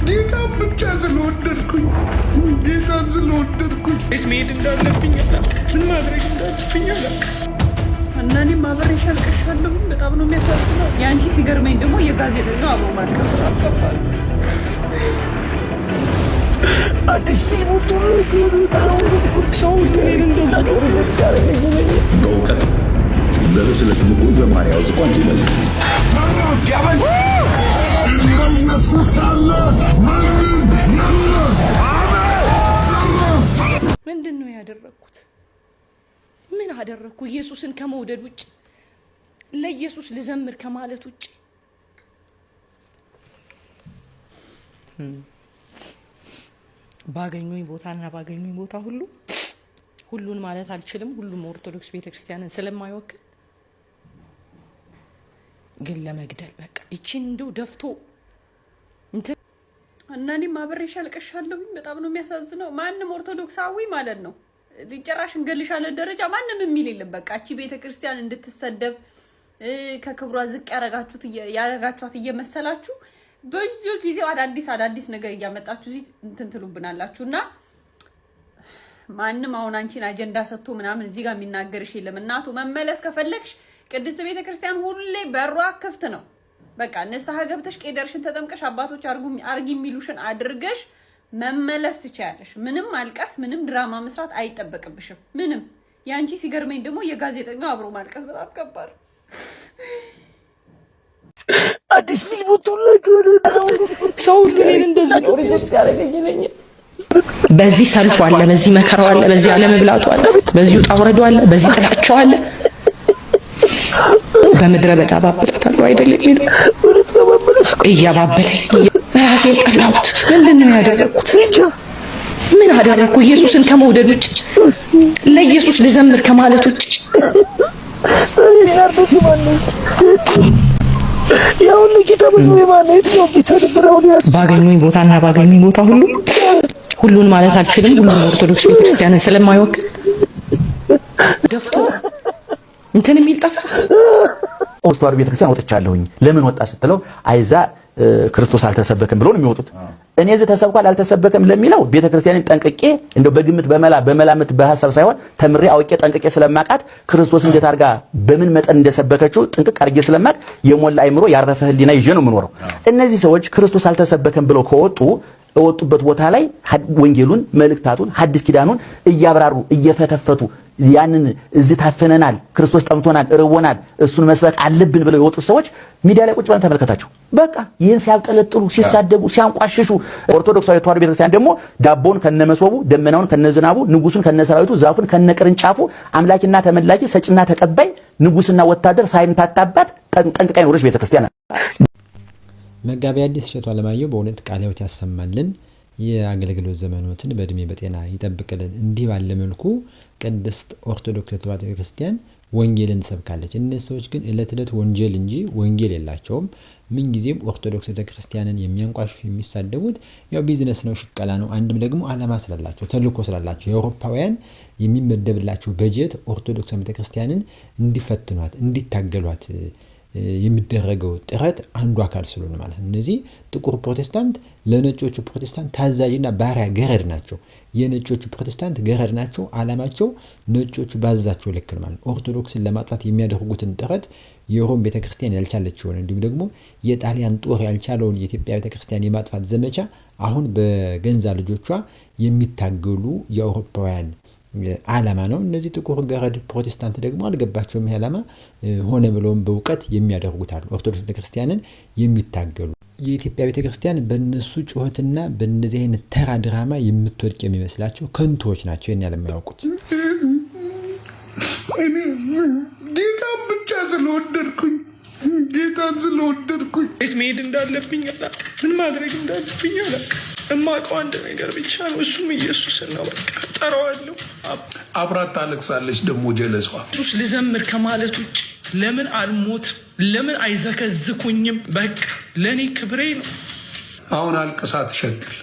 ጌታ ብቻ ስለወደድኩኝ ጌታን ስለወደድኩኝ መሄድ እንዳለብኝና ምን ማድረግ እንዳለብኝ እና እኔም አብሬሽ አልቅሻለሁ። በጣም ነው የሚያሳዝነው። የአንቺ ሲገርመኝ ደግሞ የጋዜጠኛው አብሮ ማልቀስ አስከፋል። አዲስ ፊልም ሰው በእውቀት በብስለት ምቁ ዘማሪ ያውዝቋ እንችላል። ምንድን ነው ያደረኩት? ምን አደረኩ? ኢየሱስን ከመውደድ ውጭ ለኢየሱስ ልዘምር ከማለት ውጭ ባገኙኝ ቦታና ባገኙኝ ቦታ ሁሉን ማለት አልችልም። ሁሉም ኦርቶዶክስ ቤተክርስቲያንን ስለማይወክል ግን ለመግደል በቃ እቺን እንደው ደፍቶ እና እኔም አብሬሽ አልቅሻለሁ። በጣም ነው የሚያሳዝነው። ማንም ኦርቶዶክሳዊ ማለት ነው ሊጨራሽ እንገልሻለን ደረጃ ማንም የሚል የለም። በቃ እቺ ቤተክርስቲያን እንድትሰደብ ከክብሯ ዝቅ ያረጋችኋት እየመሰላችሁ በየጊዜው አዳዲስ ነገር እያመጣችሁ እዚህ እንትን ትሉብናላችሁና ማንም አሁን አንቺን አጀንዳ ሰጥቶ ምናምን እዚህ ጋር የሚናገርሽ የለም። እናቱ መመለስ ከፈለግሽ ቅድስት ቤተክርስቲያን ሁሌ በሯ ክፍት ነው። በቃ ንስሐ ገብተሽ ቄደርሽን ተጠምቀሽ አባቶች አርጊ የሚሉሽን አድርገሽ መመለስ ትችያለሽ። ምንም ማልቀስ ምንም ድራማ መስራት አይጠበቅብሽም። ምንም ያንቺ ሲገርመኝ ደግሞ የጋዜጠኛው አብሮ ማልቀስ በጣም ከባድ። አዲስ ፊልም ሰው እንደዚህ ነው ሪጀክት ያደረገኝ ነኝ። በዚህ ሰልፉ አለ፣ በዚህ መከራው አለ፣ በዚህ አለመብላቱ አለ፣ በዚህ ውጣ ውረዱ አለ፣ በዚህ ጥላቻው አለ። በምድረ በዳ ባበላታለሁ አይደለም እያባበለኝ ራሴን ጠላሁት። ምንድን ነው ያደረኩት? ምን አደረኩ? ኢየሱስን ከመውደድ ውጭ ለኢየሱስ ልዘምር ከማለት ውጭ ባገኙኝ ቦታና ባገኙኝ ቦታ ሁሉን ማለት አልችልም። ሁሉም ኦርቶዶክስ ቤተክርስቲያንን ስለማይወክል ደፍቶ እንትን የሚል ጠፋ። ኦርቶዶክስ ቤተክርስቲያን ወጥቻለሁኝ። ለምን ወጣ ስትለው አይዛ ክርስቶስ አልተሰበከም ብሎ ነው የሚወጡት። እኔ እዚህ ተሰብኳል አልተሰበከም ለሚለው ቤተክርስቲያንን ጠንቅቄ እንደው በግምት በመላምት በሐሳብ ሳይሆን ተምሬ አውቄ ጠንቅቄ ስለማቃት ክርስቶስ እንዴት አድርጋ በምን መጠን እንደሰበከችው ጥንቅቅ አድርጌ ስለማቅ የሞላ አይምሮ ያረፈ ህሊና ይዤ ነው የምኖረው። እነዚህ ሰዎች ክርስቶስ አልተሰበከም ብለው ከወጡ ወጡበት ቦታ ላይ ወንጌሉን መልእክታቱን ሐዲስ ኪዳኑን እያብራሩ እየፈተፈቱ ያንን እዚህ ታፈነናል፣ ክርስቶስ ጠምቶናል፣ እርቦናል፣ እሱን መስበክ አለብን ብለው የወጡ ሰዎች ሚዲያ ላይ ቁጭ ብለን ተመልከታቸው። በቃ ይህን ሲያብጠለጥሉ፣ ሲሳደቡ፣ ሲያንቋሽሹ ኦርቶዶክሳዊ ተዋሕዶ ቤተክርስቲያን ደግሞ ዳቦን ከነመሶቡ፣ ደመናውን ከነዝናቡ፣ ንጉሱን ከነሰራዊቱ፣ ዛፉን ከነቅርንጫፉ፣ አምላኪና ተመላኪ፣ ሰጭና ተቀባይ፣ ንጉስና ወታደር ሳይምታታባት ጠንቅቃ ይኖረች ቤተክርስቲያን። መጋቢ ሐዲስ እሸቱ አለማየሁ በእውነት ቃለ ሕይወት ያሰማልን፣ የአገልግሎት ዘመኖትን በእድሜ በጤና ይጠብቅልን። እንዲህ ባለ መልኩ ቅድስት ኦርቶዶክስ ተዋሕዶ ቤተክርስቲያን ወንጌልን ትሰብካለች። እነዚህ ሰዎች ግን እለት እለት ወንጀል እንጂ ወንጌል የላቸውም። ምን ጊዜም ኦርቶዶክስ ቤተክርስቲያንን የሚያንቋሹ የሚሳደቡት ያው ቢዝነስ ነው፣ ሽቀላ ነው። አንድም ደግሞ ዓላማ ስላላቸው ተልእኮ ስላላቸው የአውሮፓውያን የሚመደብላቸው በጀት ኦርቶዶክስ ቤተክርስቲያንን እንዲፈትኗት እንዲታገሏት የሚደረገው ጥረት አንዱ አካል ስለሆነ ማለት ነው። እነዚህ ጥቁር ፕሮቴስታንት ለነጮቹ ፕሮቴስታንት ታዛዥና ባሪያ ገረድ ናቸው። የነጮቹ ፕሮቴስታንት ገረድ ናቸው። ዓላማቸው ነጮቹ ባዛቸው ልክ ነው ማለት ነው። ኦርቶዶክስን ለማጥፋት የሚያደርጉትን ጥረት የሮም ቤተክርስቲያን ያልቻለችውን እንዲሁም ደግሞ የጣሊያን ጦር ያልቻለውን የኢትዮጵያ ቤተክርስቲያን የማጥፋት ዘመቻ አሁን በገንዛ ልጆቿ የሚታገሉ የአውሮፓውያን ዓላማ ነው። እነዚህ ጥቁር ገረድ ፕሮቴስታንት ደግሞ አልገባቸውም። ይሄ ዓላማ ሆነ ብለውም በእውቀት የሚያደርጉት አሉ። ኦርቶዶክስ ቤተክርስቲያንን የሚታገሉ የኢትዮጵያ ቤተክርስቲያን በእነሱ ጩኸትና በእነዚህ አይነት ተራ ድራማ የምትወድቅ የሚመስላቸው ከንቶች ናቸው። ይሄን ያለማያውቁት ጌታ ብቻ ስለወደድኩኝ መሄድ እንዳለብኝና ምን ማድረግ እንዳለብኝ እማውቀው አንድ ነገር ብቻ ነው። እሱም ኢየሱስን ነው። በቃ ጠራዋለሁ። አብራት ታለቅሳለች ደግሞ ጀለሷ። ኢየሱስ ልዘምር ከማለት ውጭ ለምን አልሞት? ለምን አይዘከዝኩኝም? በቃ ለኔ ክብሬ ነው። አሁን አልቅሳ ትሸክል።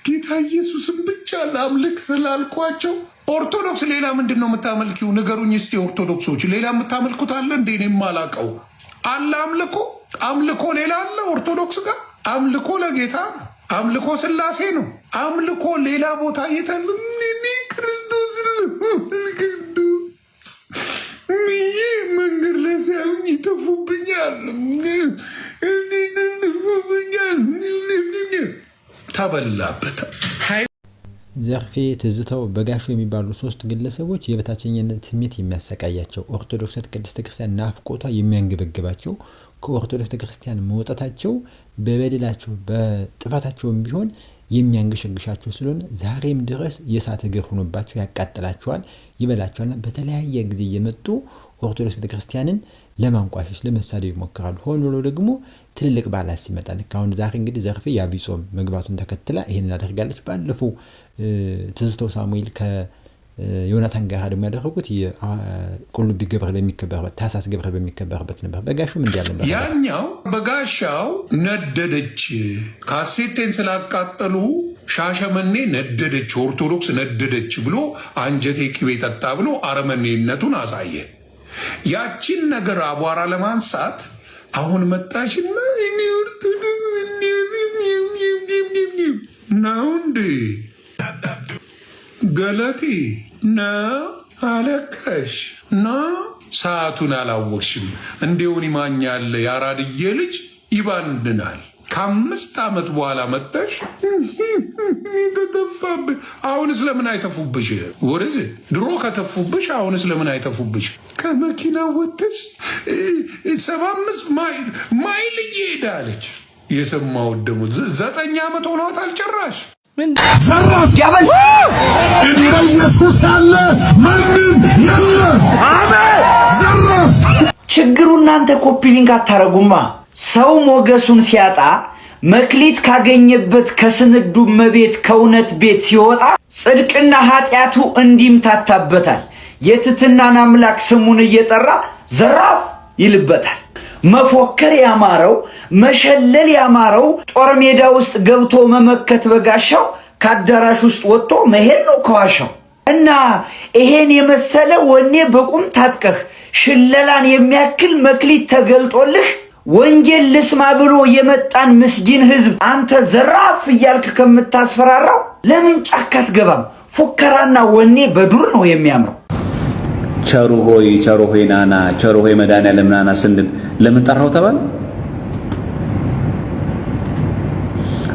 ጌታ ኢየሱስን ብቻ ላምልክ ስላልኳቸው ኦርቶዶክስ ሌላ ምንድን ነው የምታመልኪው? ንገሩኝ እስቲ ኦርቶዶክሶች፣ ሌላ የምታመልኩት አለ እንዴ? እኔ የማላውቀው አለ አምልኮ አምልኮ ሌላ አለ። ኦርቶዶክስ ጋር አምልኮ ለጌታ ነው። አምልኮ ስላሴ ነው። አምልኮ ሌላ ቦታ የታለ? ክርስቶስ መንገድ ላይ ሲያዩኝ ይተፉብኛል። ተበላበት። ዘርፌ ትዝታው በጋሾ የሚባሉ 3 ግለሰቦች የበታችኝነት ስሜት የሚያሰቃያቸው ኦርቶዶክሳዊት ቅድስት ክርስቲያን ናፍቆቷ የሚያንገበግባቸው ከኦርቶዶክስ ክርስቲያን መውጣታቸው በበደላቸው በጥፋታቸውም ቢሆን የሚያንገሸግሻቸው ስለሆነ ዛሬም ድረስ የእሳት እግር ሆኖባቸው ያቃጥላቸዋል፣ ይበላቸዋልና በተለያየ ጊዜ እየመጡ ኦርቶዶክስ ቤተክርስቲያንን ለማንቋሸሽ ለመሳደብ ይሞክራሉ። ሆኖ ብሎ ደግሞ ትልልቅ በዓላት ሲመጣ ልክ አሁን ዛሬ እንግዲህ ዘርፌ የዐቢይ ጾም መግባቱን ተከትላ ይሄንን አደርጋለች። ባለፈው ትዝታው ሳሙኤል ከዮናታን ጋር ደግሞ ያደረጉት የቁልቢ ገብርኤል በሚከበርበት ታኅሳስ ገብርኤል በሚከበርበት ነበር። በጋሹም እንዲህ ያለ ነበር። ያኛው በጋሻው ነደደች፣ ካሴቴን ስላቃጠሉ ሻሸመኔ ነደደች፣ ኦርቶዶክስ ነደደች ብሎ አንጀቴ ቅቤ ጠጣ ብሎ አረመኔነቱን አሳየ። ያቺን ነገር አቧራ ለማንሳት አሁን መጣሽና እኔ ኦርቶዶክስ ነው እንዴ ገለቴ ነው አለቀሽ ነው። ሰዓቱን አላወቅሽም። እንዴውን ይማኛል ያራድዬ ልጅ ይባንድናል። ከ5 ዓመት በኋላ መጣሽ ተተፋብሽ። አሁንስ ለምን አይተፉብሽ? ወደዚህ ድሮ ከተፉብሽ አሁንስ ለምን አይተፉብሽ? ከመኪና ወጥተሽ 75 ማይል እየሄዳለች። የሰማሁት ደግሞ 9 ዓመት ሆኗታል ጭራሽ። ዘራፍ ያበል እንደ ኢየሱስ ያለ ማንም የለም። አሜን። ዘራፍ ችግሩ እናንተ ኮፒ ሊንክ አታረጉማ። ሰው ሞገሱን ሲያጣ መክሊት ካገኘበት ከስንዱ መቤት ከእውነት ቤት ሲወጣ ጽድቅና ኃጢአቱ እንዲምታታበታል። የትትናን አምላክ ስሙን እየጠራ ዘራፍ ይልበታል። መፎከር ያማረው መሸለል ያማረው ጦር ሜዳ ውስጥ ገብቶ መመከት በጋሻው ከአዳራሽ ውስጥ ወጥቶ መሄድ ነው ከዋሻው። እና ይሄን የመሰለ ወኔ በቁም ታጥቀህ ሽለላን የሚያክል መክሊት ተገልጦልህ ወንጌል ልስማ ብሎ የመጣን ምስኪን ህዝብ አንተ ዘራፍ እያልክ ከምታስፈራራው ለምን ጫካ አትገባም? ፉከራና ወኔ በዱር ነው የሚያምረው። ቸሩ ሆይ ናና፣ ቸሩ ሆይ መድኃኒዓለም ናና ስንል ለምን ጠራው ተባለ?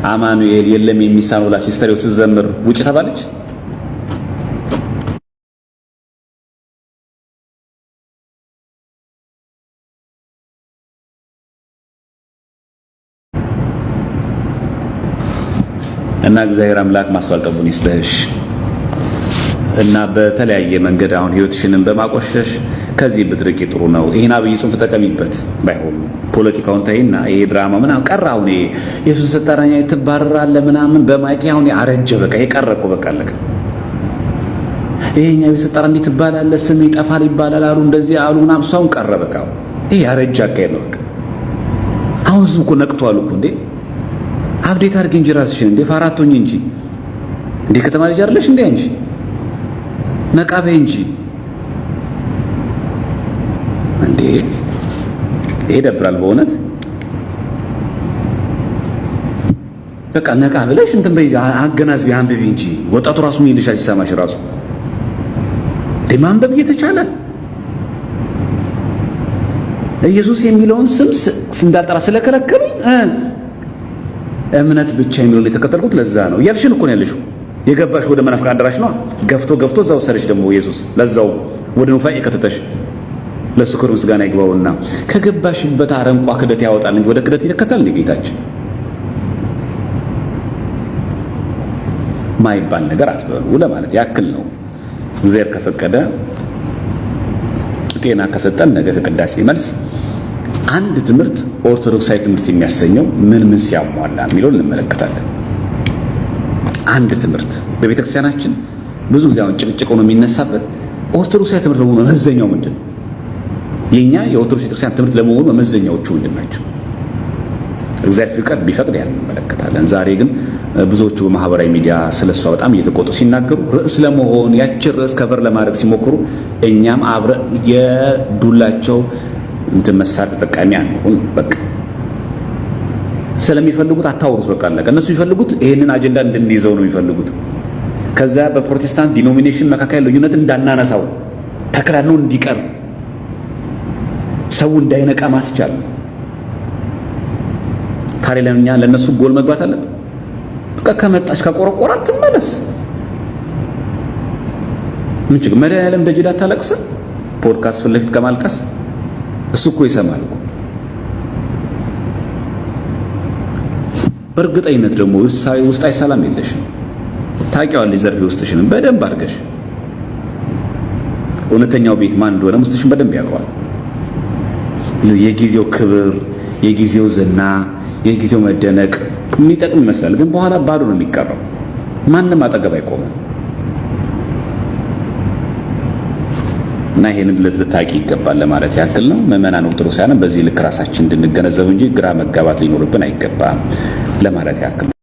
አማኑኤል የለም የሚሳነው ላ ሲስተሪው ስትዘምር ውጭ ተባለች። እና እግዚአብሔር አምላክ ማስተዋል ጠቡን ይስጥሽ። እና በተለያየ መንገድ አሁን ህይወትሽንን በማቆሸሽ ከዚህ ብትርቂ ጥሩ ነው። ይሄን ዐቢይ ጾም ተጠቀሚበት። ባይሆን ፖለቲካውን ተይና ይሄ ድራማ ምናምን ቀረ። አሁን ኢየሱስ ስታራኛ ትባረራለህ ምናምን በማይክ አሁን አረጀ። በቃ ይሄ ቀረ እኮ በቃ አለቀ። ይሄኛ ኢየሱስ ስታራ እንዴት ትባላለህ? ስም ይጠፋል ይባላል አሉ እንደዚህ አሉ ምናምን እሷን ቀረ። በቃ ይሄ አረጀ አካሄድ ነው። በቃ አሁን ህዝብ እኮ ነቅቷል እኮ እንዴ። አብዴት አድርጊ እንጂ ራስሽን እንዴ ፋራቶኝ እንጂ እንዴ ከተማ ልጅ አይደለሽ እንዴ አንቺ ነቃቤ እንጂ እንዴ። ይሄ ደብራል በእውነት በቃ ነቃ ብለሽ እንትን በይ አገናዝቢ አንብቢ እንጂ ወጣቱ ራሱ ምን ይልሻል ሲሰማሽ ራሱ እንዴ ማንበብ እየተቻለ ኢየሱስ የሚለውን ስም እንዳልጠራ ስለከለከሉኝ እምነት ብቻ የሚለውን የተከተልኩት ለዛ ነው እያልሽን እኮ ነው ያለሽው። የገባሽ ወደ መናፍቃን አዳራሽ ነው። ገፍቶ እዛው ሰርሽ ደግሞ ኢየሱስ ለዛው ወደ ኑፋቄ ከተተሽ ለሱ ክብር ምስጋና ይግባውና ከገባሽበት አረንቋ ክደት ያወጣል እንጂ ወደ ክደት ይከተል እንደ ጌታችን ማይባል ነገር አትበሉ ለማለት ያክል ነው። እግዚአብሔር ከፈቀደ ጤና ከሰጠን ነገ ከቅዳሴ መልስ አንድ ትምህርት ኦርቶዶክሳዊ ትምህርት የሚያሰኘው ምን ሲያሟላ የሚለውን እንመለከታለን። አንድ ትምህርት በቤተክርስቲያናችን ብዙ ጊዜ አሁን ጭቅጭቅ ነው የሚነሳበት። ኦርቶዶክሳዊ ትምህርት ለመሆኑ መመዘኛው ምንድን ነው? የኛ የኦርቶዶክስ ቤተክርስቲያን ትምህርት ለመሆኑ መመዘኛዎቹ ምንድን ናቸው? እግዚአብሔር ቢፈቅድ ያን እንመለከታለን። ዛሬ ግን ብዙዎቹ በማህበራዊ ሚዲያ ስለሷ በጣም እየተቆጡ ሲናገሩ ርዕስ ለመሆን ያችን ርዕስ ከቨር ለማድረግ ሲሞክሩ እኛም አብረን የዱላቸው እንትን መሳር ተጠቃሚ አንሆን። በቃ ስለሚፈልጉት አታውሩት። በቃ አለቀ። እነሱ የሚፈልጉት ይሄንን አጀንዳ እንድንይዘው ነው የሚፈልጉት። ከዛ በፕሮቴስታንት ዲኖሚኔሽን መካከል ልዩነት እንዳናነሳው ተከራኖ እንዲቀር ሰው እንዳይነቃ ማስቻል። ታዲያ ለኛ ለነሱ ጎል መግባት አለበት። በቃ ከመጣች ከቆረቆራት ትመለስ። ምን ችግር መድኃኒዓለም ደጅዳ ታለቅስ ፖድካስት ፊት ለፊት ከማልቀስ እሱ እኮ ይሰማል እኮ። በእርግጠኝነት ደግሞ ውስጣዊ ሰላም የለሽም። ታውቂዋለሽ ዘርፌ ውስጥሽን በደንብ አድርገሽ። እውነተኛው ቤት ማን እንደሆነ ውስጥሽን በደንብ ያውቀዋል። የጊዜው ክብር፣ የጊዜው ዝና፣ የጊዜው መደነቅ የሚጠቅም ይመስላል፣ ግን በኋላ ባዶ ነው የሚቀረው። ማንም አጠገብ አይቆምም። እና ይሄንን ልታቂ ይገባል ለማለት ያክል ነው። ምዕመናን ኦርቶዶክሳውያን በዚህ ልክ ራሳችን እንድንገነዘብ እንጂ ግራ መጋባት ሊኖርብን አይገባም ለማለት ያክል ነው።